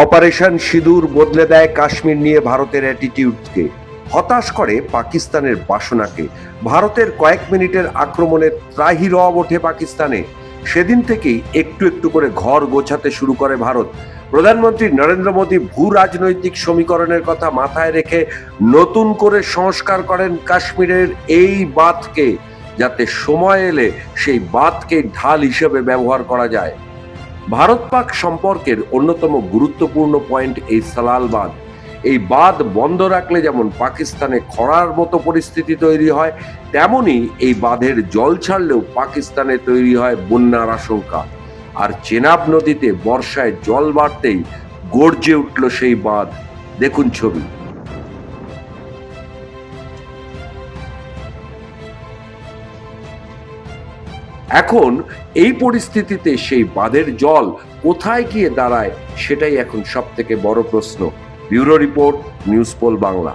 Operation সিঁদুর বদলে দেয় কাশ্মীর নিয়ে ভারতের অ্যাটিটিউডকে, হতাশ করে পাকিস্তানের বাসনাকে। ভারতের কয়েক মিনিটের আক্রমণে ত্রাহি রব ওঠে পাকিস্তানে। সেদিন থেকেই একটু একটু করে ঘর গোছাতে শুরু করে ভারত। প্রধানমন্ত্রী নরেন্দ্র মোদী ভূ রাজনৈতিক সমীকরণের কথা মাথায় রেখে নতুন করে সংস্কার করেন কাশ্মীরের এই বাঁধকে, যাতে সময় এলে সেই বাঁধকে ঢাল হিসেবে ব্যবহার করা যায়। ভারত পাক সম্পর্কের অন্যতম গুরুত্বপূর্ণ পয়েন্ট এই সালাল বাঁধ। এই বাঁধ বন্ধ রাখলে যেমন পাকিস্তানে খরার মতো পরিস্থিতি তৈরি হয়, তেমনি এই বাঁধের জল ছাড়লেও পাকিস্তানে তৈরি হয় বন্যার আশঙ্কা। আর চেনাব নদীতে বর্ষায় জল বাড়তেই গর্জে উঠল সেই বাঁধ। দেখুন ছবি। এখন এই পরিস্থিতিতে সেই বাঁধের জল কোথায় গিয়ে দাঁড়ায়, সেটাই এখন সব থেকে বড় প্রশ্ন। Bureau report, news poll Bangla.